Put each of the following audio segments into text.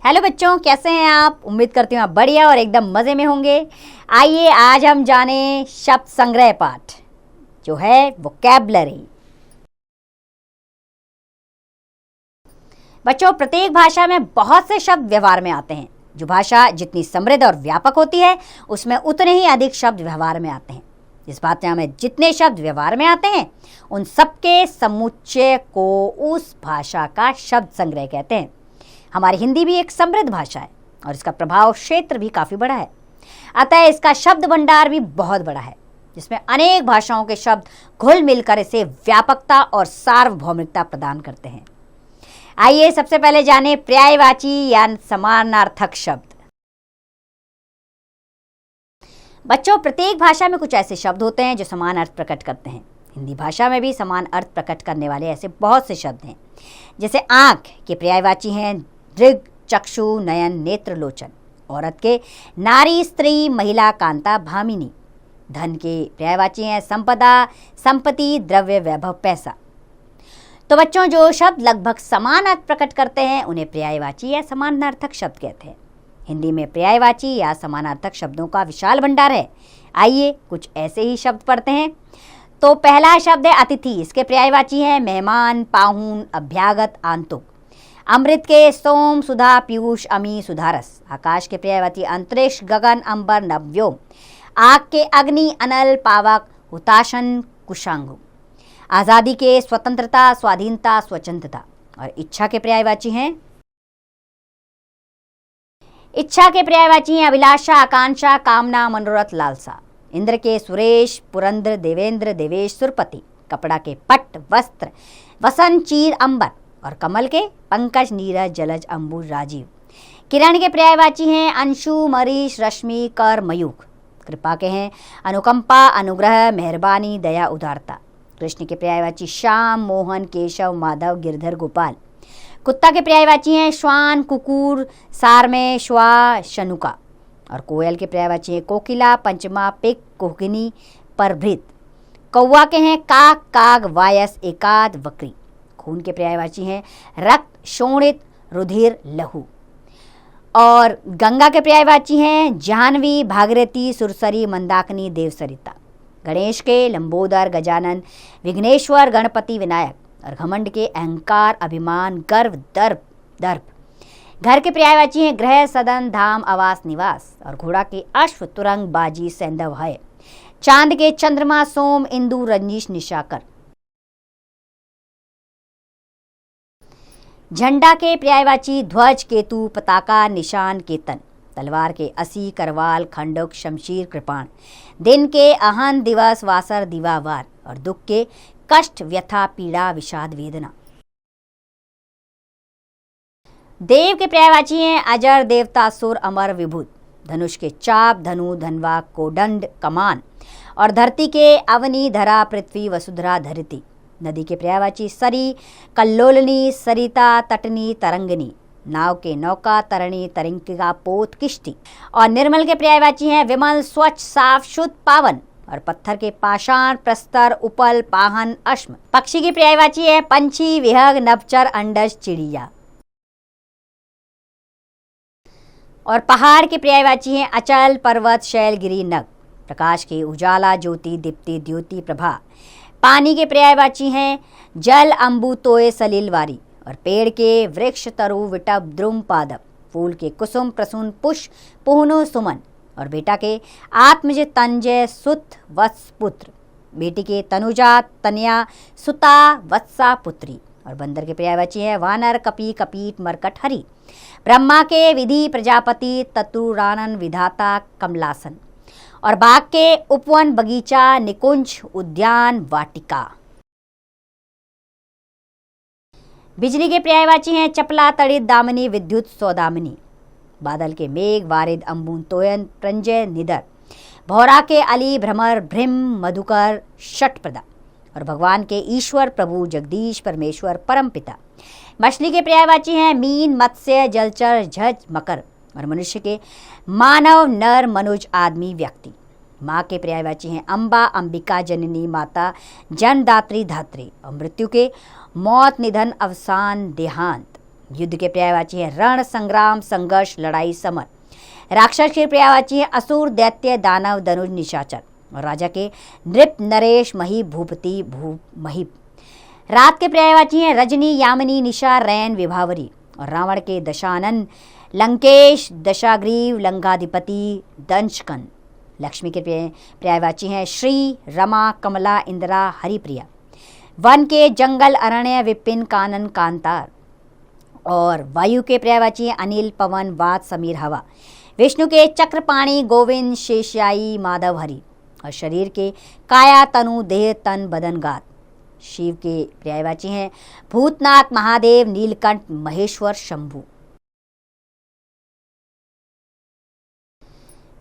Hello बच्चों, कैसे हैं आप। उम्मीद करती हूँ आप बढ़िया और एकदम मज़े में होंगे। आइए आज हम जानें शब्द संग्रह पाठ जो है वोकैबुलरी। बच्चों, प्रत्येक भाषा में बहुत से शब्द व्यवहार में आते हैं। जो भाषा जितनी समृद्ध और व्यापक होती है उसमें उतने ही अधिक शब्द व्यवहार में आते हैं। इस भाषा में जितने शब्द व्यवहार में आते हैं उन सबके समुच्चय को उस भाषा का शब्द संग्रह कहते हैं। हमारी हिंदी भी एक समृद्ध भाषा है और इसका प्रभाव क्षेत्र भी काफ़ी बड़ा है। अतः इसका शब्द भंडार भी बहुत बड़ा है, जिसमें अनेक भाषाओं के शब्द घुल मिलकर इसे व्यापकता और सार्वभौमिकता प्रदान करते हैं। आइए सबसे पहले जानें पर्यायवाची या समानार्थक शब्द। बच्चों, प्रत्येक भाषा में कुछ ऐसे शब्द होते हैं जो समान अर्थ प्रकट करते हैं। हिंदी भाषा में भी समान अर्थ प्रकट करने वाले ऐसे बहुत से शब्द हैं। जैसे आँख के पर्यायवाची हैं दृग, चक्षु, नयन, नेत्र, लोचन। औरत के नारी, स्त्री, महिला, कांता, भामिनी। धन के पर्यायवाची हैं संपदा, संपत्ति, द्रव्य, वैभव, पैसा। तो बच्चों, जो शब्द लगभग समान अर्थ प्रकट करते हैं उन्हें पर्यायवाची या समानार्थक शब्द कहते हैं। हिंदी में पर्यायवाची या समानार्थक शब्दों का विशाल भंडार है। आइए कुछ ऐसे ही शब्द पढ़ते हैं। तो पहला शब्द है अतिथि। इसके पर्यायवाची हैं मेहमान, पाहुन, अभ्यागत, आंतुक। अमृत के सोम, सुधा, पीयूष, अमी, सुधारस। आकाश के पर्यायवाची अंतरिक्ष, गगन, अंबर, नवव्योम। आग के अग्नि, अनल, पावक, हुताशन, कुशांगु। आज़ादी के स्वतंत्रता, स्वाधीनता, स्वच्छंदता। और इच्छा के पर्यायवाची हैं अभिलाषा, आकांक्षा, कामना, मनोरथ, लालसा। इंद्र के सुरेश, पुरंद्र, देवेंद्र, देवेश, सुरपति। कपड़ा के पट, वस्त्र, वसन, चीर, अंबर। और कमल के पंकज, नीरज, जलज, अंबुज, राजीव। किरण के पर्यायवाची हैं अंशु, मरीच, रश्मि, कर, मयूख। कृपा के हैं अनुकंपा, अनुग्रह, मेहरबानी, दया, उदारता। कृष्ण के पर्यायवाची श्याम, मोहन, केशव, माधव, गिरधर, गोपाल। कुत्ता के पर्यायवाची हैं श्वान, कुकुर, सारमेय, श्वा, शनुका। और कोयल के पर्यायवाची हैं कोकिला, पंचमा, पिक, कोकिनी, परभृत। कौवा के हैं काक, काग, वायस, एकाद, वक्री। खून के पर्यायवाची हैं रक्त, शोणित, रुधिर, लहू। और गंगा के पर्यायवाची हैं जाह्नवी, भागीरथी, सुरसरी, मंदाकिनी, देवसरिता। गणेश के लंबोदर, गजानन, विघ्नेश्वर, गणपति, विनायक। और घमंड के अहंकार, अभिमान, गर्व, दर्प। घर के पर्यायवाची हैं गृह, सदन, धाम, आवास, निवास। और घोड़ा के अश्व, तुरंग, बाजी, सैंधव, है। चांद के चंद्रमा, सोम, इंदु, रजनीश, निशाकर। झंडा के पर्यायवाची ध्वज, केतु, पताका, निशान, केतन। तलवार के असी, करवाल, खंडक, शमशीर, कृपाण। दिन के अहन, दिवस, वासर, दिवावार। और दुख के कष्ट, व्यथा, पीड़ा, विषाद, वेदना। देव के पर्यायवाची हैं अजर, देवता, सुर, अमर, विभूत। धनुष के चाप, धनु, धनवा, कोदंड, कमान। और धरती के अवनी, धरा, पृथ्वी, वसुधरा, धरिती। नदी के पर्यायवाची सरी, कल्लोलनी, सरिता, तटनी, तरंगिनी। नाव के नौका, तरणी, तरिंकिका, पोत, किश्ती। और निर्मल के पर्यायवाची हैं विमल, स्वच्छ, साफ, शुद्ध, पावन। और पत्थर के पाषाण, प्रस्तर, उपल, पाहन, अश्म। पक्षी की पर्यायवाची है पंछी, विहग, नभचर, अंडज, चिड़िया। और पहाड़ के पर्यायवाची हैं अचल, पर्वत, शैल, गिरि, नग। प्रकाश के उजाला, ज्योति, दीप्ति, द्योति, प्रभा। पानी के पर्यायवाची हैं जल, अम्बु, तोय, सलिल, वारी। और पेड़ के वृक्ष, तरु, विटप, द्रुम, पादप। फूल के कुसुम, प्रसून, पुष्प, पुहनु, सुमन। और बेटा के आत्मज, तंजय, सुत, वत्स, पुत्र। बेटी के तनुजा, तनया, सुता, वत्सा, पुत्री। और बंदर के पर्यायवाची हैं वानर, कपि, कपीट, मरकट, हरि। ब्रह्मा के विधि, प्रजापति, तत्पुरानन, विधाता, कमलासन। और बाग के उपवन, बगीचा, निकुंज, उद्यान, वाटिका। बिजली के पर्यायवाची हैं चपला, तड़ित, दामिनी, विद्युत, सौदामिनी। बादल के मेघ, वारिद, अम्बुन, तोयन, प्रंजय, निदर। भौरा के अली, भ्रमर, भृम, मधुकर, षटप्रदा। और भगवान के ईश्वर, प्रभु, जगदीश, परमेश्वर, परमपिता। मछली के पर्यायवाची हैं मीन, मत्स्य, जलचर, झज, मकर। और मनुष्य के मानव, नर, मनुज, आदमी, व्यक्ति। माँ के पर्यायवाची हैं अम्बा, अंबिका, जननी, माता, जन्मदात्री, धात्री। और मृत्यु के मौत, निधन, अवसान, देहांत। युद्ध के पर्यायवाची है रण, संग्राम, संघर्ष, लड़ाई, समर। राक्षस के पर्यायवाची है असुर, दैत्य, दानव, धनुष, निशाचर। और राजा के नृप, नरेश, मही, भूपति, महीप। रात के पर्यायवाची हैं रजनी, यामिनी, निशा, रैन, विभावरी। और रावण के दशानन, लंकेश, दशाग्रीव, लंकाधिपति, दंशकन। लक्ष्मी के पर्यायवाची हैं श्री, रमा, कमला, इंदिरा, हरिप्रिया। वन के जंगल, अरण्य, विपिन, कानन, कांतार। और वायु के पर्यायवाची हैं अनिल, पवन, वात, समीर, हवा। विष्णु के चक्रपाणी, गोविंद, शेषाई, माधव, हरि। और शरीर के काया, तनु, देह, तन, बदन, गात। शिव के पर्यायवाची हैं भूतनाथ, महादेव, नीलकंठ, महेश्वर, शंभु।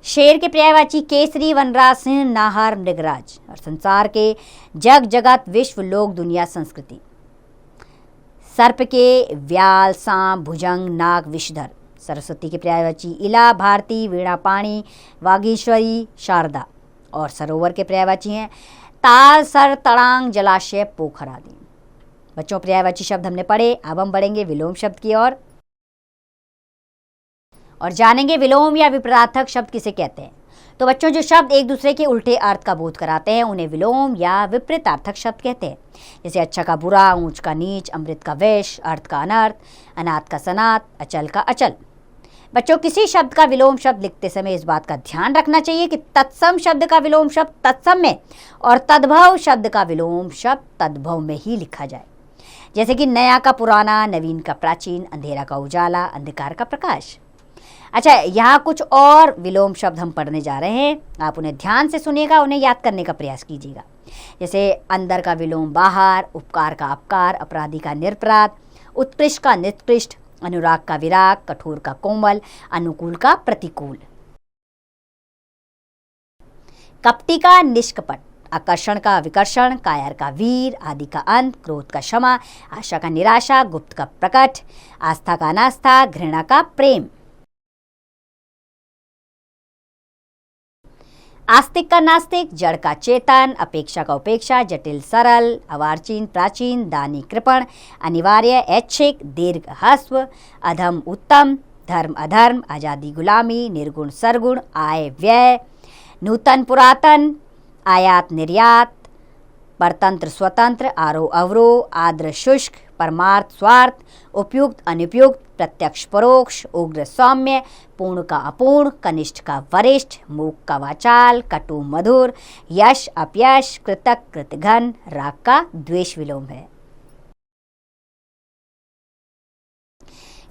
शेर के पर्यायवाची केसरी, वनराज, सिंह, नाहर, मृगराज। और संसार के जग, जगत, विश्व, लोक, दुनिया, संस्कृति। सर्प के व्याल, सांप, भुजंग, नाग, विषधर। सरस्वती के पर्यायवाची इला, भारती, वीणा, पाणी, वागीश्वरी, शारदा। और सरोवर के पर्यायवाची हैं ताल, सर, तड़ांग, जलाशय, पोखर आदि। बच्चों, पर्यायवाची शब्द हमने पढ़े। अब हम बढ़ेंगे विलोम शब्द की ओर और जानेंगे विलोम या विपरीतार्थक शब्द किसे कहते हैं। तो बच्चों, जो शब्द एक दूसरे के उल्टे अर्थ का बोध कराते हैं उन्हें विलोम या विपरीतार्थक शब्द कहते हैं। जैसे अच्छा का बुरा, ऊंच का नीच, अमृत का विष, अर्थ का अनर्थ, अनाथ का सनात, अचल का अचल। बच्चों, किसी शब्द का विलोम शब्द लिखते समय इस बात का ध्यान रखना चाहिए कि तत्सम शब्द का विलोम शब्द तत्सम में और तद्भव शब्द का विलोम शब्द तद्भव में ही लिखा जाए। जैसे कि नया का पुराना, नवीन का प्राचीन, अंधेरा का उजाला, अंधकार का प्रकाश। अच्छा, यहाँ कुछ और विलोम शब्द हम पढ़ने जा रहे हैं। आप उन्हें ध्यान से सुनिएगा, उन्हें याद करने का प्रयास कीजिएगा। जैसे अंदर का विलोम बाहर, उपकार का अपकार, अपराधी का निरपराध, उत्कृष्ट का निकृष्ट, अनुराग का विराग, कठोर का कोमल, अनुकूल का प्रतिकूल। कपटी का निष्कपट, आकर्षण का विकर्षण, कायर का वीर, आदि का अंत, क्रोध का क्षमा, आशा का निराशा, गुप्त का प्रकट, आस्था का अनास्था, घृणा का प्रेम। आस्तिक का नास्तिक, जड़ का चेतन, अपेक्षा का उपेक्षा, जटिल सरल, अवार्चीन प्राचीन, दानी कृपण, अनिवार्य ऐच्छिक, दीर्घ ह्रस्व, अधम उत्तम, धर्म अधर्म, आजादी गुलामी, निर्गुण सरगुण, आय व्यय, नूतन पुरातन, आयात निर्यात, परतंत्र स्वतंत्र, आरोह अवरोह, आर्द्र शुष्क, परमार्थ स्वार्थ, उपयुक्त अनुपयुक्त, प्रत्यक्ष परोक्ष, उग्र सौम्य, पूर्ण का अपूर्ण, कनिष्ठ का वरिष्ठ, मूक का वाचाल, कटु मधुर, यश अपयश, कृतक कृतघ्न, राग का द्वेष विलोम है।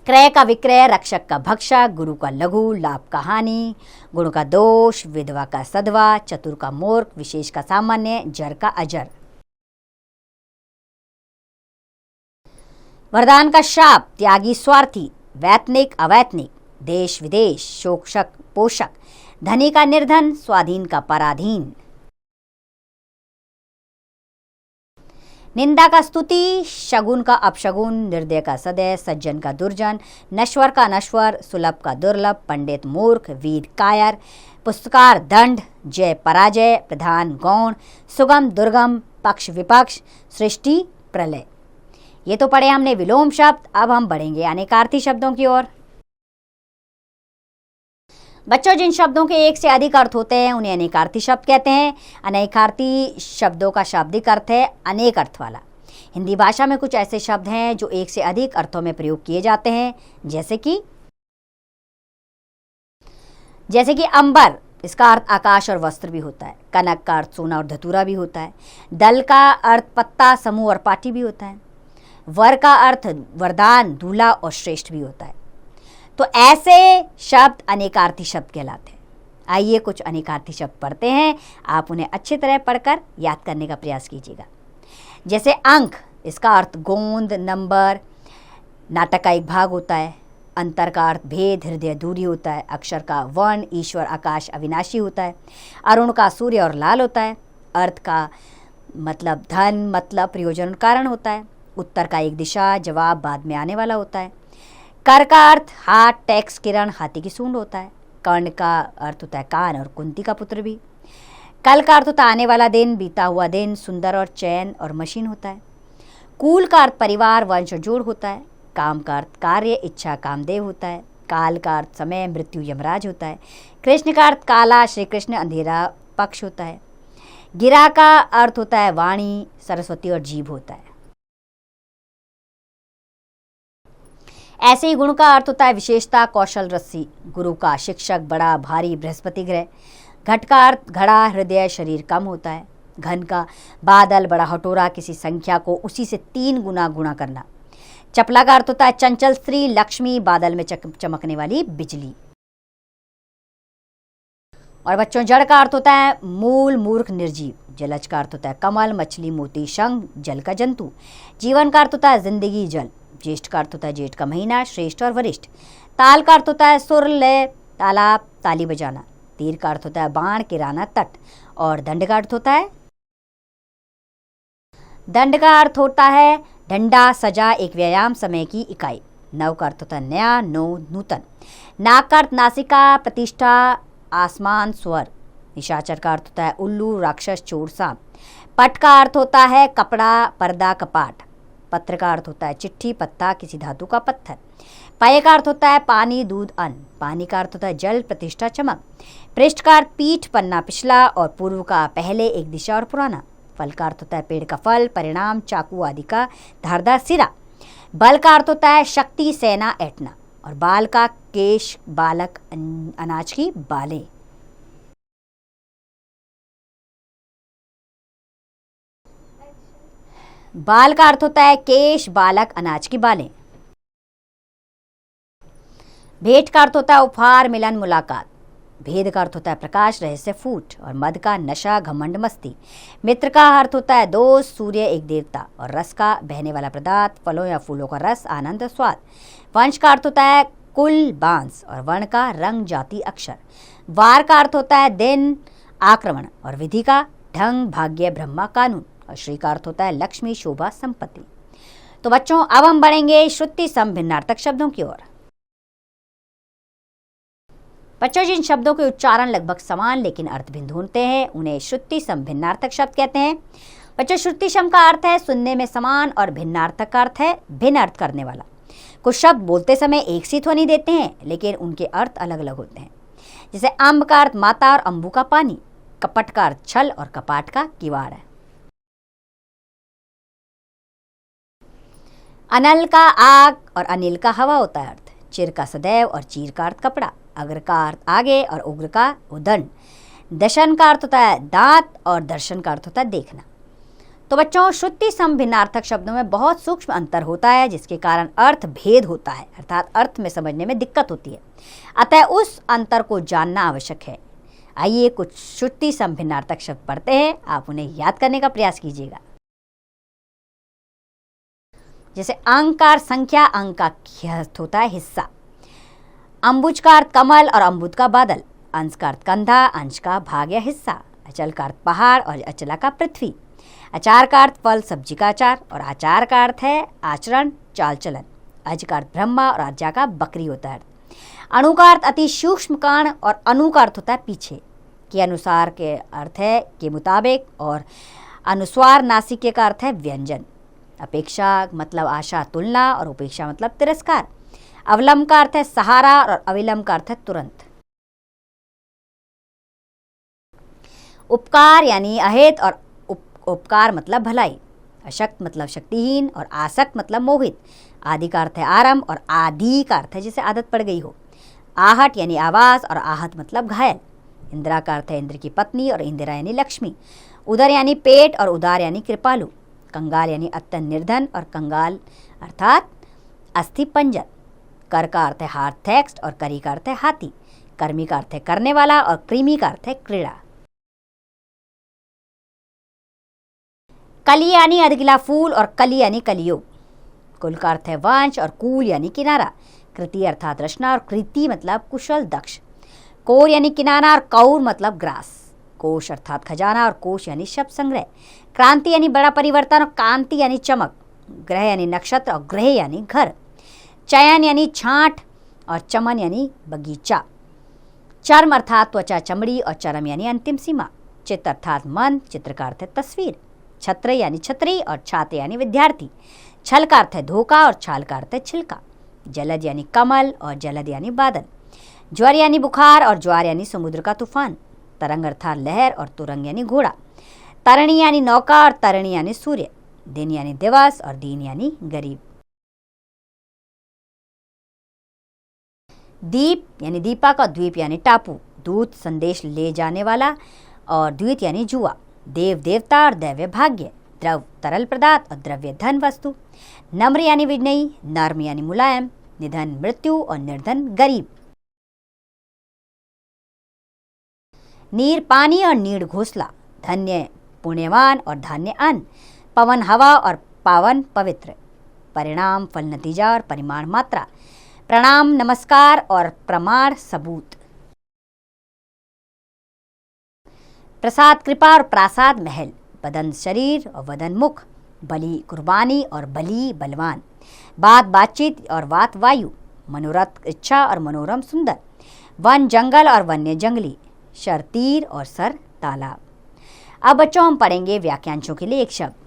क्रय का विक्रय, रक्षक का भक्षक, गुरु का लघु, लाभ का हानि, गुण का दोष, विधवा का सधवा, चतुर का मूर्ख, विशेष का सामान्य, जर का अजर। वरदान का शाप, त्यागी स्वार्थी, वैतनिक अवैतनिक, देश विदेश, शोषक पोषक, धनी का निर्धन, स्वाधीन का पराधीन। निंदा का स्तुति, शगुन का अपशगुन, निर्दय का सदय, सज्जन का दुर्जन, नश्वर का नश्वर, सुलभ का दुर्लभ, पंडित मूर्ख, वीर कायर, पुरस्कार दंड, जय पराजय, प्रधान गौण, सुगम दुर्गम, पक्ष विपक्ष, सृष्टि प्रलय। ये तो पढ़े हमने विलोम शब्द। अब हम बढ़ेंगे अनेकार्थी शब्दों की ओर। बच्चों, जिन शब्दों के एक से अधिक अर्थ होते हैं उन्हें अनेकार्थी शब्द कहते हैं। अनेकार्थी शब्दों का शाब्दिक अर्थ है अनेक अर्थ वाला। हिंदी भाषा में कुछ ऐसे शब्द हैं जो एक से अधिक अर्थों में प्रयोग किए जाते हैं, जैसे कि अंबर, इसका अर्थ आकाश और वस्त्र भी होता है। कनक का अर्थ सोना और धतूरा भी होता है। दल का अर्थ पत्ता, समूह और पार्टी भी होता है। वर का अर्थ वरदान, दूल्हा और श्रेष्ठ भी होता है। तो ऐसे शब्द अनेकार्थी शब्द कहलाते हैं। आइए कुछ अनेकार्थी शब्द पढ़ते हैं, आप उन्हें अच्छी तरह पढ़कर याद करने का प्रयास कीजिएगा। जैसे अंक, इसका अर्थ गोंद, नंबर, नाटक का एक भाग होता है। अंतर का अर्थ भेद, हृदय, दूरी होता है। अक्षर का वर्ण, ईश्वर, आकाश, अविनाशी होता है। अरुण का सूर्य और लाल होता है। अर्थ का मतलब धन, मतलब प्रयोजन, कारण होता है। उत्तर का एक दिशा, जवाब बाद में आने वाला होता है। कर का अर्थ हाथ, टैक्स, किरण, हाथी की सूंड होता है। कर्ण का अर्थ होता है कान और कुंती का पुत्र भी। कल का अर्थ होता है आने वाला दिन, बीता हुआ दिन, सुंदर और चैन और मशीन होता है। कुल का अर्थ परिवार, वंश और जोड़ होता है। काम का अर्थ कार्य, इच्छा कामदेव होता है। काल का अर्थ समय, मृत्यु यमराज होता है। कृष्ण का अर्थ काला, श्री कृष्ण अंधेरा पक्ष होता है। गिरा का अर्थ होता है वाणी, सरस्वती और जीभ होता है। ऐसे ही गुण का अर्थ होता है विशेषता, कौशल, रस्सी। गुरु का शिक्षक, बड़ा, भारी, बृहस्पति ग्रह। घट का अर्थ घड़ा, हृदय, शरीर कम होता है। घन का बादल, बड़ा हटोरा, किसी संख्या को उसी से 3 गुना गुणा करना। चपला का अर्थ होता है चंचल स्त्री, लक्ष्मी, बादल में चमकने वाली बिजली। और बच्चों, जड़ का अर्थ होता है मूल, मूर्ख, निर्जीव। जलज का अर्थ होता है कमल, मछली, मोती, शंख, जल का जंतु। जीवन का अर्थ होता है जिंदगी, जल। ज्येष्ठ का अर्थ होता है जेठ का महीना, श्रेष्ठ और वरिष्ठ। ताल का अर्थ होता है सुर, लय, तालाब, ताली बजाना। तीर का अर्थ होता है बाण, किराना, तट। और दंड का अर्थ होता है डंडा, सजा, एक व्यायाम, समय की इकाई। नव का अर्थ होता है नया, नूतन। नाक का अर्थ नासिका, प्रतिष्ठा, आसमान, स्वर। निशाचर का अर्थ होता है उल्लू, राक्षस, चोर, सांप। पट का अर्थ होता है कपड़ा, पर्दा, कपाट। पत्र का अर्थ होता है चिट्ठी, पत्ता, किसी धातु का पत्थर। पय का अर्थ होता है पानी, दूध, अन्न। पानी का अर्थ होता है जल, प्रतिष्ठा, चमक। पृष्ठ का अर्थ पीठ, पन्ना, पिछला। और पूर्व का पहले, एक दिशा और पुराना। फल का अर्थ होता है पेड़ का फल, परिणाम, चाकू आदि का धारदार सिरा। बल का अर्थ होता है शक्ति, सेना, ऐंठना। और बाल का केश, बालक, अनाज की बालें। बाल का अर्थ होता है केश, बालक, अनाज की बालें। भेंट का अर्थ होता है उपहार, मिलन, मुलाकात। भेद का अर्थ होता है प्रकाश, रहस्य, फूट। और मद का नशा, घमंड, मस्ती। मित्र का अर्थ होता है दोस्त, सूर्य, एक देवता। और रस का बहने वाला पदार्थ, फलों या फूलों का रस, आनंद, स्वाद। वंश का अर्थ होता है कुल, बांस। और वर्ण का रंग, जाति, अक्षर। वार का अर्थ होता है दिन, आक्रमण। और विधि का ढंग, भाग्य, ब्रह्मा, कानून। और श्री का अर्थ होता है लक्ष्मी, शोभा, संपत्ति। तो बच्चों, अब हम बढ़ेंगे श्रुति सम भिन्नार्थक शब्दों की ओर। बच्चों, जिन शब्दों के उच्चारण लगभग समान लेकिन अर्थ भिन्न होते हैं उन्हें श्रुति सम भिन्नार्थक शब्द कहते हैं। बच्चों, श्रुति सम का अर्थ है सुनने में समान और भिन्नार्थक का अर्थ है भिन्न अर्थ करने वाला। कुछ शब्द बोलते समय एक सी ध्वनि देते हैं लेकिन उनके अर्थ अलग अलग होते हैं। जैसे अम्ब का अर्थ माता और अम्बू का पानी। कपट का अर्थ छल और कपाट का किवाड़ है। अनल का आग और अनिल का हवा होता है अर्थ। चिर का सदैव और चीर का अर्थ कपड़ा। अग्र का अर्थ आगे और उग्र का उदंड। दशन का अर्थ होता है दांत और दर्शन का अर्थ होता है देखना। तो बच्चों, श्रुति सम भिन्नार्थक शब्दों में बहुत सूक्ष्म अंतर होता है जिसके कारण अर्थ भेद होता है, अर्थात अर्थ में समझने में दिक्कत होती है। अतः उस अंतर को जानना आवश्यक है। आइए कुछ श्रुति सम भिन्नार्थक शब्द पढ़ते हैं, आप उन्हें याद करने का प्रयास कीजिएगा। जैसे अंक का अर्थ संख्या, अंक का अर्थ होता है हिस्सा। अंबुज का अर्थ कमल और अम्बुद का बादल। अंश का अर्थ कंधा, अंश का भाग या हिस्सा। अचल का अर्थ पहाड़ और अचला का पृथ्वी। अचार का अर्थ फल, सब्जी का अचार। और आचार का अर्थ है आचरण, चाल चलन। अज का अर्थ ब्रह्मा और आज्ञा का बकरी होता है। अणु का अर्थ अति सूक्ष्म कण और अनु का अर्थ होता है पीछे। के अनुसार के अर्थ है के मुताबिक। और अनुस्वार नासिके का अर्थ है व्यंजन। अपेक्षा मतलब आशा, तुलना। और उपेक्षा मतलब तिरस्कार। अवलंब का अर्थ है सहारा और अविलंब का अर्थ है तुरंत। उपकार यानी अहित और उपकार मतलब भलाई। अशक्त मतलब शक्तिहीन और आसक्त मतलब मोहित। आदि का अर्थ है आरंभ और आदि का अर्थ है जिसे आदत पड़ गई हो। आहट यानी आवाज और आहत मतलब घायल। इंदिरा का अर्थ है इंद्र की पत्नी और इंदिरा यानी लक्ष्मी। उदर यानी पेट और उदार यानी कृपालु। कंगाल यानी अत्यंत निर्धन और कंगाल अर्थात अस्थि पंजर। कर का अर्थ है हार्थैक्स्ट और करी का अर्थ है हाथी। कर्मी का अर्थ है करने वाला और कृमि का अर्थ है क्रीड़ा। कली यानी अधगिला फूल और कली यानी कलियुग। कुल का अर्थ है वंश और कूल यानी किनारा। कृति अर्थात रचना और कृति मतलब कुशल, दक्ष। कोर यानी किनारा और कौर मतलब ग्रास। कोश अर्थात खजाना और कोश यानी शब्द संग्रह। क्रांति यानी बड़ा परिवर्तन और कांति यानी चमक। ग्रह यानी नक्षत्र और ग्रह यानी घर। चयन यानी छांट और चमन यानी बगीचा। चर्म अर्थात त्वचा, चमड़ी। और चरम यानी अंतिम सीमा। चित्त अर्थात मन, चित्र का अर्थ है तस्वीर। छत्र यानी छतरी और छात्र यानी विद्यार्थी। छल का अर्थ है धोखा और छाल का अर्थ है छिलका। जलद यानी कमल और जलद यानी बादल। ज्वर यानी बुखार और ज्वार यानी समुद्र का तूफान। तरंग अर्थात लहर और तुरंग यानी घोड़ा। तरणी यानी नौका और तरणी यानी सूर्य। दिन यानी दिवस और दीन यानी गरीब। दीप यानी दीपक और द्वीप यानी टापू। दूत संदेश ले जाने वाला और द्वित यानी जुआ। देव देवता और दैव्य भाग्य। द्रव तरल पदार्थ और द्रव्य धन वस्तु। नम्र यानी विनयी, नर्म यानी मुलायम। निधन मृत्यु और निर्धन गरीब। नीर पानी और नीड़ घोंसला। धन्य पुण्यवान और धान्य अन्न। पवन हवा और पावन पवित्र। परिणाम फल नतीजा और परिमाण मात्रा। प्रणाम नमस्कार और प्रमाण सबूत। प्रसाद कृपा और प्रासाद महल। बदन शरीर और वदन मुख। बलि कुर्बानी और बली बलवान। बात बातचीत और वात वायु। मनोरथ इच्छा और मनोरम सुंदर। वन जंगल और वन्य जंगली। शर तीर और सर तालाब। अब बच्चों हम पढ़ेंगे वाक्यांशों के लिए एक शब्द।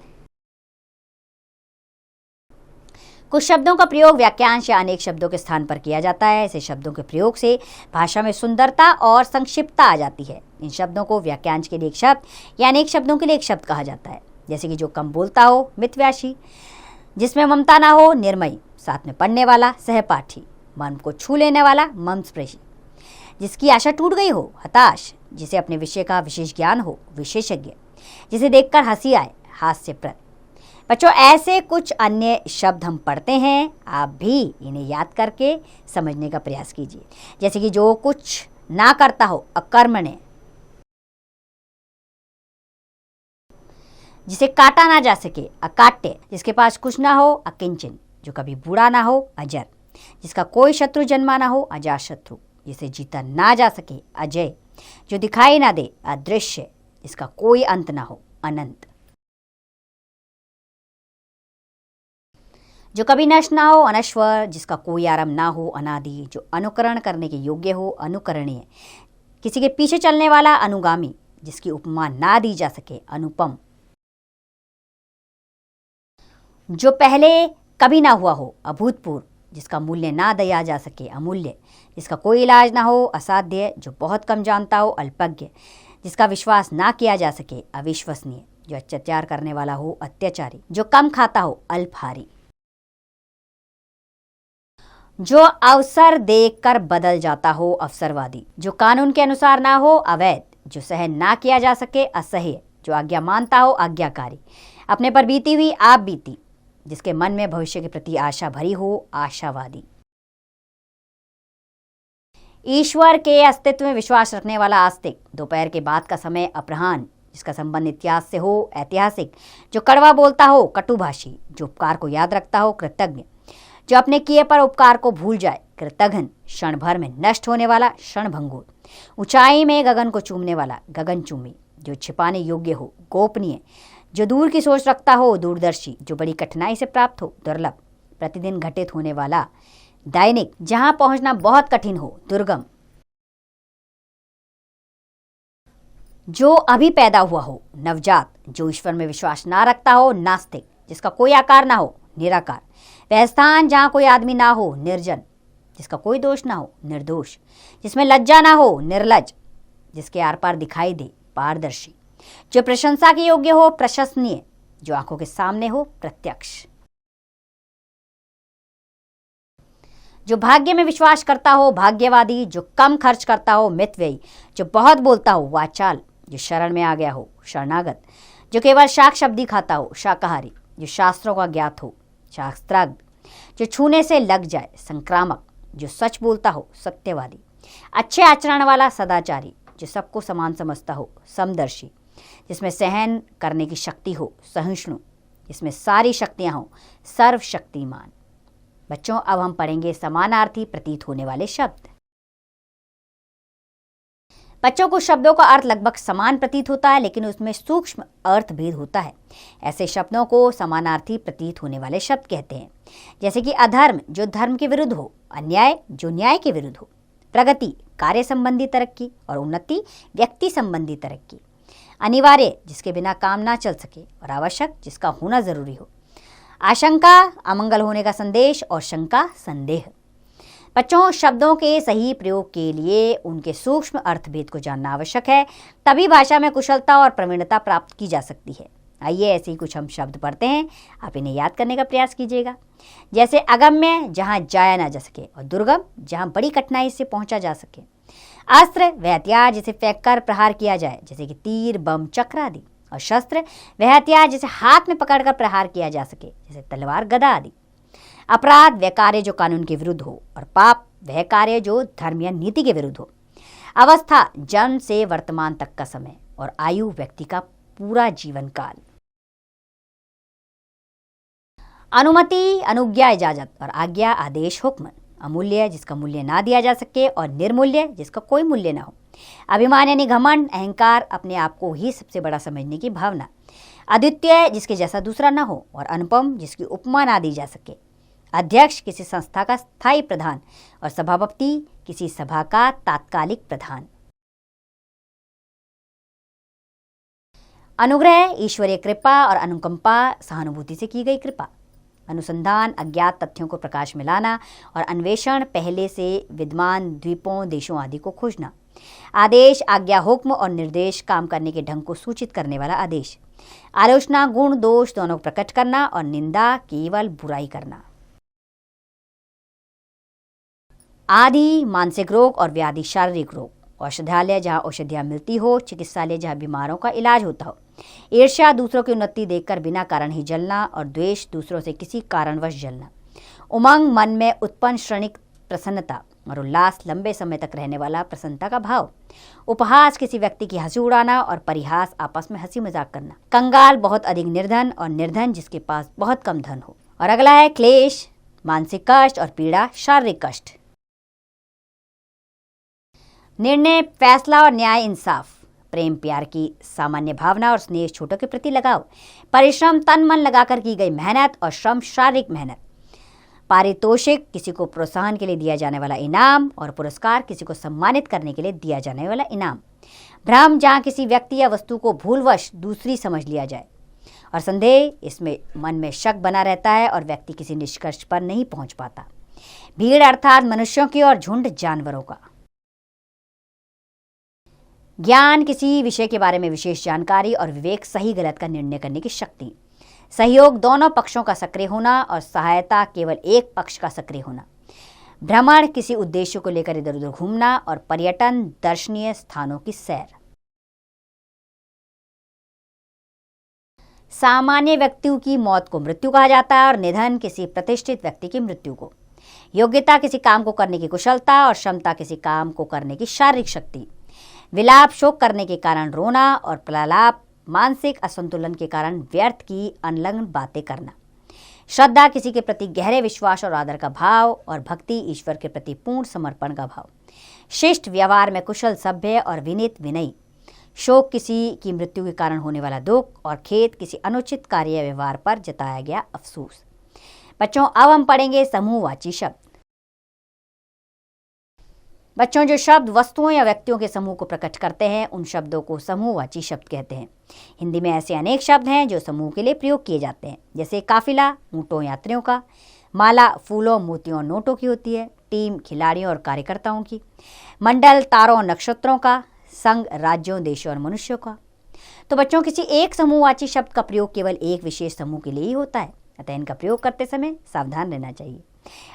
कुछ शब्दों का प्रयोग वाक्यांश या अनेक शब्दों के स्थान पर किया जाता है। ऐसे शब्दों के प्रयोग से भाषा में सुंदरता और संक्षिप्तता आ जाती है। इन शब्दों को वाक्यांश के लिए एक शब्द या अनेक शब्दों के लिए एक शब्द कहा जाता है। जैसे कि जो कम बोलता हो मितव्यासी, जिसमें ममता ना हो निर्मयी, साथ में पढ़ने वाला सहपाठी, मन को छू लेने वाला ममस्पर्शी, जिसकी आशा टूट गई हो हताश, जिसे अपने विषय का विशेष ज्ञान हो विशेषज्ञ, जिसे देखकर हंसी आए हास्यप्रद। बच्चों ऐसे कुछ अन्य शब्द हम पढ़ते हैं, आप भी इन्हें याद करके समझने का प्रयास कीजिए। जैसे कि जो कुछ ना करता हो अकर्मण्य, जिसे काटा ना जा सके अकाट्य, जिसके पास कुछ ना हो अकिंचन, जो कभी बूढ़ा ना हो अजर, जिसका कोई शत्रु जन्मा ना हो अजातशत्रु, जिसे जीता ना जा सके अजय, जो दिखाई ना दे अदृश्य, जिसका कोई अंत ना हो अनंत, जो कभी नष्ट ना हो अनश्वर, जिसका कोई आरंभ ना हो अनादि, जो अनुकरण करने के योग्य हो अनुकरणीय, किसी के पीछे चलने वाला अनुगामी, जिसकी उपमा ना दी जा सके अनुपम, जो पहले कभी ना हुआ हो अभूतपूर्व, जिसका मूल्य ना दिया जा सके अमूल्य, जिसका कोई इलाज ना हो असाध्य, जो बहुत कम जानता हो अल्पज्ञ, जिसका विश्वास ना किया जा सके अविश्वसनीय, जो अत्याचार करने वाला हो अत्याचारी, जो कम खाता हो अल्पहारी, जो अवसर देखकर बदल जाता हो अवसरवादी, जो कानून के अनुसार ना हो अवैध, जो सहन ना किया जा सके असह्य, जो आज्ञा मानता हो आज्ञाकारी, अपने पर बीती हुई आप बीती, जिसके मन में भविष्य के प्रति आशा भरी हो आशावादी, ईश्वर के अस्तित्व में विश्वास रखने वाला आस्तिक, दोपहर के बाद का समय अपराह्न, जिसका संबंध इतिहास से हो ऐतिहासिक, जो कड़वा बोलता हो कटुभाषी, जो उपकार को याद रखता हो कृतज्ञ, जो अपने किए पर उपकार को भूल जाए कृतघ्न, क्षण भर में नष्ट होने वाला क्षणभंगुर, ऊंचाई में गगन को चूमने वाला गगनचूमी, जो छिपाने योग्य हो गोपनीय, जो दूर की सोच रखता हो दूरदर्शी, जो बड़ी कठिनाई से प्राप्त हो दुर्लभ, प्रतिदिन घटित होने वाला दैनिक, जहां पहुंचना बहुत कठिन हो दुर्गम, जो अभी पैदा हुआ हो नवजात, जो ईश्वर में विश्वास ना रखता हो नास्तिक, जिसका कोई आकार ना हो निराकार, वह स्थान जहां कोई आदमी ना हो निर्जन, जिसका कोई दोष ना हो निर्दोष, जिसमें लज्जा ना हो निर्लज, जिसके आर पार दिखाई दे पारदर्शी, जो प्रशंसा के योग्य हो प्रशंसनीय, जो आंखों के सामने हो प्रत्यक्ष, जो भाग्य में विश्वास करता हो भाग्यवादी, जो कम खर्च करता हो मितव्ययी, जो बहुत बोलता हो वाचाल, जो शरण में आ गया हो शरणागत, जो केवल शाक शब्दी खाता हो शाकाहारी, जो शास्त्रों का ज्ञात हो शास्त्राज्ञ, जो छूने से लग जाए संक्रामक, जो सच बोलता हो सत्यवादी, अच्छे आचरण वाला सदाचारी, जो सबको समान समझता हो समदर्शी, जिसमें सहन करने की शक्ति हो सहिष्णु, जिसमें सारी शक्तियां हो सर्वशक्तिमान। बच्चों अब हम पढ़ेंगे समानार्थी प्रतीत होने वाले शब्द। बच्चों को शब्दों का अर्थ लगभग समान प्रतीत होता है, लेकिन उसमें सूक्ष्म अर्थ भेद होता है। ऐसे शब्दों को समानार्थी प्रतीत होने वाले शब्द कहते हैं। जैसे कि अधर्म जो धर्म के विरुद्ध हो, अन्याय जो न्याय के विरुद्ध हो, प्रगति कार्य संबंधी तरक्की और उन्नति व्यक्ति संबंधी तरक्की, अनिवार्य जिसके बिना काम ना चल सके और आवश्यक जिसका होना जरूरी हो, आशंका अमंगल होने का संदेश और शंका संदेह। बच्चों, शब्दों के सही प्रयोग के लिए उनके सूक्ष्म अर्थभेद को जानना आवश्यक है, तभी भाषा में कुशलता और प्रवीणता प्राप्त की जा सकती है। आइए ऐसे ही कुछ हम शब्द पढ़ते हैं, आप इन्हें याद करने का प्रयास कीजिएगा। जैसे अगम्य, जहां जाया ना जा सके, और दुर्गम, जहां बड़ी कठिनाई से पहुंचा जा सके। अस्त्र वह हथियार जिसे फेंककर प्रहार किया जाए, जैसे कि तीर, बम, चक्र आदि। और शस्त्र वह हथियार जिसे हाथ में पकड़कर प्रहार किया जा सके, जैसे तलवार, गदा आदि। अपराध वह कार्य जो कानून के विरुद्ध हो, और पाप वह कार्य जो धर्म या नीति के विरुद्ध हो। अवस्था जन्म से वर्तमान तक का समय, और आयु व्यक्ति का पूरा जीवन काल। अनुमति, अनुज्ञा, इजाजत, और आज्ञा, आदेश, हुक्म। अमूल्य जिसका मूल्य ना दिया जा सके, और निर्मूल्य जिसका कोई मूल्य ना हो। अभिमान यानी घमंड, अहंकार, अपने आप को ही सबसे बड़ा समझने की भावना। अद्वितीय जिसके जैसा दूसरा ना हो, और अनुपम जिसकी उपमा ना दी जा सके। अध्यक्ष किसी संस्था का स्थायी प्रधान, और सभापति किसी सभा का तात्कालिक प्रधान। अनुग्रह ईश्वरीय कृपा, और अनुकंपा सहानुभूति से की गई कृपा। अनुसंधान अज्ञात तथ्यों को प्रकाश में लाना, और अन्वेषण पहले से विद्यमान द्वीपों, देशों आदि को खोजना। आदेश आज्ञा, हुक्म और निर्देश काम करने के ढंग को सूचित करने वाला आदेश। आलोचना गुण दोष दोनों को प्रकट करना, और निंदा केवल बुराई करना। आदि मानसिक रोग और व्याधि शारीरिक रोग। औषधालय जहाँ औषधियाँ मिलती हो, चिकित्सालय जहाँ बीमारों का इलाज होता हो। ईर्ष्या दूसरों की उन्नति देखकर बिना कारण ही जलना, और द्वेष दूसरों से किसी कारणवश जलना। उमंग मन में उत्पन्न क्षणिक प्रसन्नता, और उल्लास लंबे समय तक रहने वाला प्रसन्नता का भाव। उपहास किसी व्यक्ति की हंसी उड़ाना, और परिहास आपस में हंसी मजाक करना। कंगाल बहुत अधिक निर्धन, और निर्धन जिसके पास बहुत कम धन हो। और अगला है क्लेश, मानसिक कष्ट, और पीड़ा शारीरिक कष्ट। निर्णय, फैसला और न्याय, इंसाफ। प्रेम प्यार की सामान्य भावना, और स्नेह छोटों के प्रति लगाव। परिश्रम तन मन लगाकर की गई मेहनत, और श्रम शारीरिक मेहनत। पारितोषिक किसी को प्रोत्साहन के लिए दिया जाने वाला इनाम, और पुरस्कार किसी को सम्मानित करने के लिए दिया जाने वाला इनाम। भ्रम जहाँ किसी व्यक्ति या वस्तु को भूलवश दूसरी समझ लिया जाए। और संदेह, इसमें मन में शक बना रहता है, और व्यक्ति किसी निष्कर्ष पर नहीं पहुंच पाता। भीड़ अर्थात मनुष्यों की, और झुंड जानवरों का। ज्ञान किसी विषय के बारे में विशेष जानकारी, और विवेक सही गलत का निर्णय करने की शक्ति। सहयोग दोनों पक्षों का सक्रिय होना, और सहायता केवल एक पक्ष का सक्रिय होना। भ्रमण किसी उद्देश्य को लेकर इधर उधर घूमना, और पर्यटन दर्शनीय स्थानों की सैर। सामान्य व्यक्तियों की मौत को मृत्यु कहा जाता है, और निधन किसी प्रतिष्ठित व्यक्ति की मृत्यु को। योग्यता किसी काम को करने की कुशलता, और क्षमता किसी काम को करने की शारीरिक शक्ति। विलाप शोक करने के कारण रोना, और प्रलाप मानसिक असंतुलन के कारण व्यर्थ की अनलग्न बातें करना। श्रद्धा किसी के प्रति गहरे विश्वास और आदर का भाव, और भक्ति ईश्वर के प्रति पूर्ण समर्पण का भाव। शिष्ट व्यवहार में कुशल, सभ्य और विनीत विनयी। शोक किसी की मृत्यु के कारण होने वाला दुख, और खेद किसी अनुचित कार्य व्यवहार पर जताया गया अफसोस। बच्चों, अब हम पढ़ेंगे समूहवाची शब्द। बच्चों, जो शब्द वस्तुओं या व्यक्तियों के समूह को प्रकट करते हैं, उन शब्दों को समूहवाची शब्द कहते हैं। हिंदी में ऐसे अनेक शब्द हैं जो समूह के लिए प्रयोग किए जाते हैं, जैसे काफिला ऊंटों यात्रियों का, माला फूलों मोतियों और नोटों की होती है, टीम खिलाड़ियों और कार्यकर्ताओं की, मंडल तारों और नक्षत्रों का, संघ राज्यों देशों और मनुष्यों का। तो बच्चों, किसी एक समूहवाची शब्द का प्रयोग केवल एक विशेष समूह के लिए ही होता है, अतः इनका प्रयोग करते समय सावधान रहना चाहिए।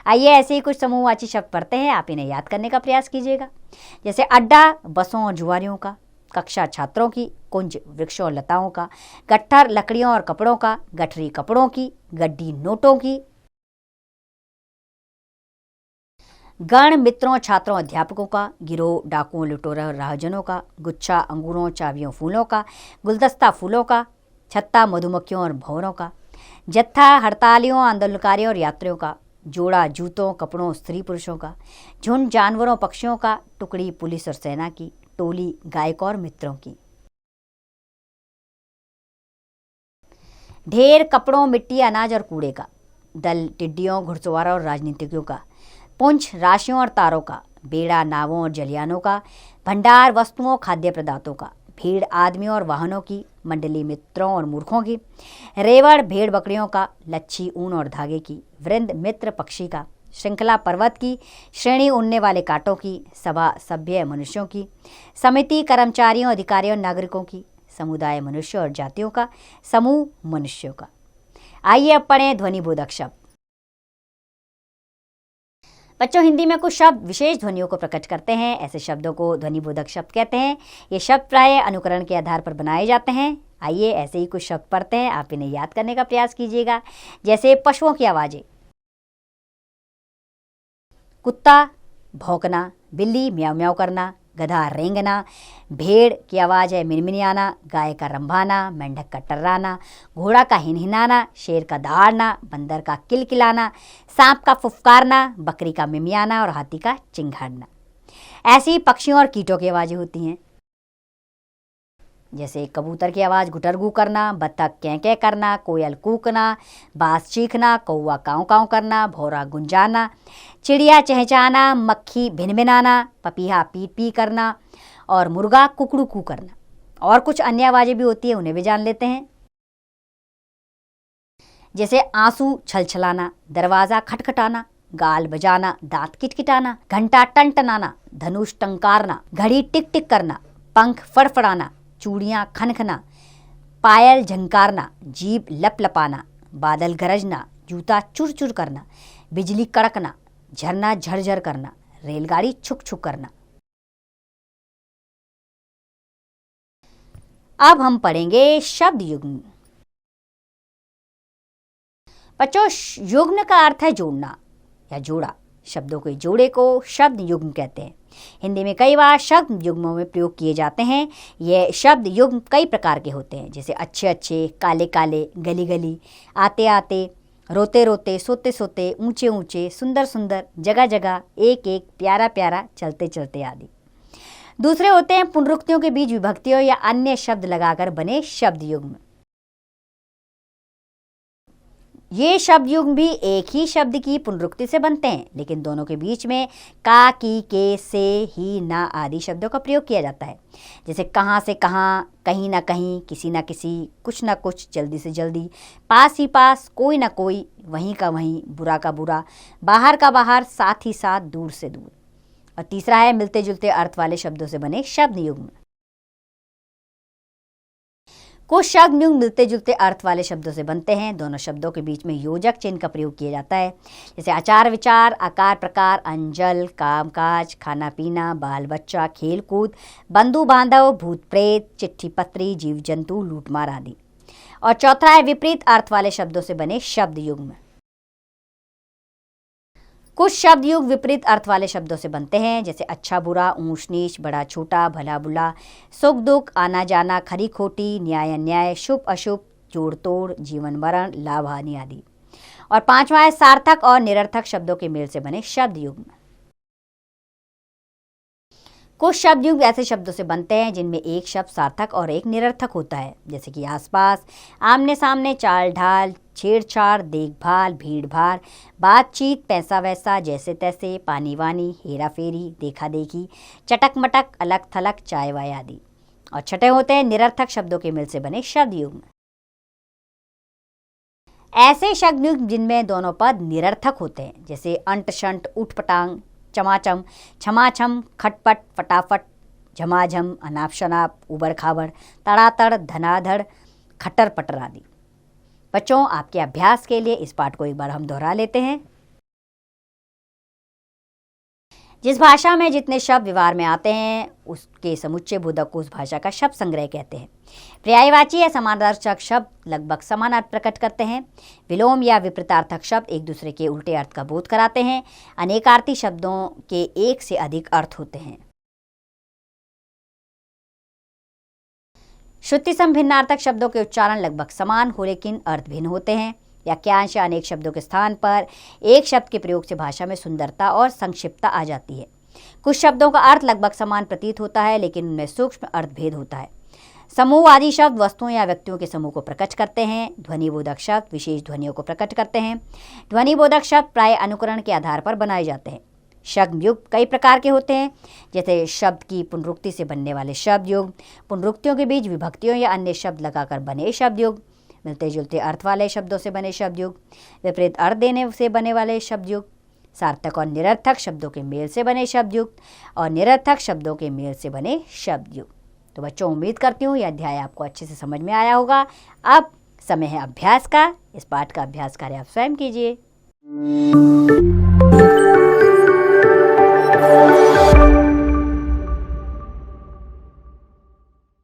आइए ऐसे ही कुछ समूहवाची शब्द पढ़ते हैं, आप इन्हें याद करने का प्रयास कीजिएगा। जैसे अड्डा बसों और जुआरियों का, कक्षा छात्रों की, कुंज वृक्षों और लताओं का, गट्ठर लकड़ियों और कपड़ों का, गठरी कपड़ों की, गड्डी नोटों की, गण मित्रों छात्रों अध्यापकों का, गिरोह डाकुओं लुटेरों और राहजनों का, गुच्छा अंगूरों चाबियों फूलों का, गुलदस्ता फूलों का, छत्ता मधुमक्खियों और भंवरों का, जत्था हड़तालियों आंदोलनकारियों और यात्रियों का, जोड़ा जूतों कपड़ों स्त्री पुरुषों का, झुंड जानवरों पक्षियों का, टुकड़ी पुलिस और सेना की, टोली गायकों और मित्रों की, ढेर कपड़ों मिट्टी अनाज और कूड़े का, दल टिड्डियों घुड़सवारों और राजनीतिज्ञों का, पुंछ राशियों और तारों का, बेड़ा नावों और जलियानों का, भंडार वस्तुओं खाद्य पदार्थों का, भीड़ आदमियों और वाहनों की, मंडली मित्रों और मूर्खों की, रेवड़ भेड़ बकरियों का, लच्छी ऊन और धागे की, वृंद मित्र पक्षी का, श्रृंखला पर्वत की, श्रेणी उड़ने वाले कांटों की, सभा सभ्य मनुष्यों की, समिति कर्मचारियों अधिकारियों नागरिकों की, समुदाय मनुष्य और जातियों का, समूह मनुष्यों का। आइए अब पढ़ें ध्वनिबोधक शब्द। बच्चों, हिंदी में कुछ शब्द विशेष ध्वनियों को प्रकट करते हैं। ऐसे शब्दों को ध्वनिबोधक शब्द कहते हैं। ये शब्द प्राय अनुकरण के आधार पर बनाए जाते हैं। आइए ऐसे ही कुछ शब्द पढ़ते हैं, आप इन्हें याद करने का प्रयास कीजिएगा। जैसे पशुओं की आवाज़ें, कुत्ता भौंकना, बिल्ली म्याऊ म्याऊ करना, गधा रेंगना, भेड़ की आवाज़ है मिनमिनियाना, गाय का रंभाना, मेंढक का टर्राना, घोड़ा का हिनहिनाना, शेर का दहाड़ना, बंदर का किलकिलाना, सांप का फुफकारना, बकरी का मिमियाना और हाथी का चिंघाड़ना। ऐसी पक्षियों और कीटों की आवाज़ें होती हैं। जैसे कबूतर की आवाज़ गुटरगू करना, बत्तख कैं कैं करना, कोयल कूकना, बाज चीखना, कौवा काँव काँव करना, भौरा गुंजाना, चिड़िया चहचहाना, मक्खी भिनभिनाना, पपीहा पी पी करना और मुर्गा कुकड़ू कू करना। और कुछ अन्य आवाज़ें भी होती हैं, उन्हें भी जान लेते हैं। जैसे आंसू छलछलाना, दरवाज़ा खटखटाना, गाल बजाना, दांत किटकिटाना, घंटा टनटनाना, धनुष टंकारना, घड़ी टिक टिक करना, पंख फड़फड़ाना, चूड़ियाँ खनखना, पायल झंकारना, जीभ लपलपाना, बादल गरजना, जूता चुर चुर करना, बिजली कड़कना, झरना झरझर करना, रेलगाड़ी छुक छुक करना। अब हम पढ़ेंगे शब्द युग्म। बच्चों, युग्म का अर्थ है जोड़ना या जोड़ा। शब्दों के जोड़े को शब्द युग्म कहते हैं। हिंदी में कई बार शब्द युग्मों में प्रयोग किए जाते हैं। ये शब्द युग्म कई प्रकार के होते हैं, जैसे अच्छे अच्छे, काले काले, गली गली, आते आते, रोते रोते, सोते सोते, ऊंचे ऊंचे, सुंदर सुंदर, जगह जगह, एक एक, प्यारा प्यारा, चलते चलते आदि। दूसरे होते हैं पुनरुक्तियों के बीच विभक्तियों या अन्य शब्द लगाकर बने शब्द युग्म। ये शब्द युग्म भी एक ही शब्द की पुनरुक्ति से बनते हैं, लेकिन दोनों के बीच में का, की, के, से, ही, ना आदि शब्दों का प्रयोग किया जाता है। जैसे कहाँ से कहाँ, कहीं ना कहीं, किसी ना किसी, कुछ ना कुछ, जल्दी से जल्दी, पास ही पास, कोई ना कोई, वहीं का वहीं, बुरा का बुरा, बाहर का बाहर, साथ ही साथ, दूर से दूर। और तीसरा है मिलते जुलते अर्थ वाले शब्दों से बने शब्द युग्म। कुछ शब्द युग्म मिलते जुलते अर्थ वाले शब्दों से बनते हैं। दोनों शब्दों के बीच में योजक चिन्ह का प्रयोग किया जाता है। जैसे आचार विचार, आकार प्रकार, अंजल, कामकाज, खाना पीना, बाल बच्चा, खेल कूद, बंधु बांधव, भूत प्रेत, चिट्ठी पत्री, जीव जंतु, लूटमार आदि। और चौथा है विपरीत अर्थ वाले शब्दों से बने शब्द युग्म। कुछ शब्द युग्म विपरीत अर्थ वाले शब्दों से बनते हैं, जैसे अच्छा बुरा, ऊंच नीच, बड़ा छोटा, भला बुला, सुख दुख, आना जाना, खरी खोटी, न्याय अन्याय, शुभ अशुभ, जोड़ तोड़, जीवन मरण, लाभ हानि आदि। और पांचवा है सार्थक और निरर्थक शब्दों के मेल से बने शब्द युग्म। कुछ शब्द युग्म ऐसे शब्दों से बनते हैं जिनमें एक शब्द सार्थक और एक निरर्थक होता है, जैसे कि आसपास, आमने सामने, चाल ढाल, छेड़छाड़, देखभाल, भीड़ भाड़, बातचीत, पैसा वैसा, जैसे तैसे, पानी वानी, हेरा फेरी, देखा देखी, चटक मटक, अलग थलग, चाय वाय आदि। और छठे होते हैं निरर्थक शब्दों के मेल से बने शब्द युग्म। ऐसे शब्द युग्म जिनमें दोनों पद निरर्थक होते हैं, जैसे अंट शंट, उठ पटांग, चमाचम, छमाछम, खटपट, फटाफट, झमाझम, अनाप शनाप, उबड़ खाबड़, तड़ातड़, धनाधड़, खटर पटर आदि। बच्चों, आपके अभ्यास के लिए इस पाठ को एक बार हम दोहरा लेते हैं। जिस भाषा में जितने शब्द व्यवहार में आते हैं उसके समुच्चय बोधक को उस भाषा का शब्द संग्रह कहते हैं। पर्यायवाची या समानार्थक शब्द लगभग समान अर्थ प्रकट करते हैं। विलोम या विपरीतार्थक शब्द एक दूसरे के उल्टे अर्थ का बोध कराते हैं। अनेकार्थी शब्दों के एक से अधिक अर्थ होते हैं। श्रुति संभिन्नार्थक शब्दों के उच्चारण लगभग समान हो लेकिन अर्थ भिन्न होते हैं। वाक्यांश या अनेक शब्दों के स्थान पर एक शब्द के प्रयोग से भाषा में सुंदरता और संक्षिप्तता आ जाती है। कुछ शब्दों का अर्थ लगभग समान प्रतीत होता है लेकिन उनमें सूक्ष्म अर्थभेद होता है। समूह आदि शब्द वस्तुओं या व्यक्तियों के समूह को प्रकट करते हैं। ध्वनिबोधक शब्द विशेष ध्वनियों को प्रकट करते हैं। ध्वनिबोधक शब्द प्राय अनुकरण के आधार पर बनाए जाते हैं। शब्द युग कई प्रकार के होते हैं, जैसे शब्द की पुनरुक्ति से बनने वाले शब्द युग, पुनरुक्तियों के बीच विभक्तियों या अन्य शब्द लगाकर बने शब्द युग, मिलते जुलते अर्थ वाले शब्दों से बने शब्द युग, विपरीत अर्थ देने से बने वाले शब्द युग, सार्थक और निरर्थक शब्दों के मेल से बने शब्द युग और निरर्थक शब्दों के मेल से बने शब्द युग। तो बच्चों, उम्मीद करती हूँ यह अध्याय आपको अच्छे से समझ में आया होगा। अब समय है अभ्यास का। इस पाठ का अभ्यास कार्य आप स्वयं कीजिए।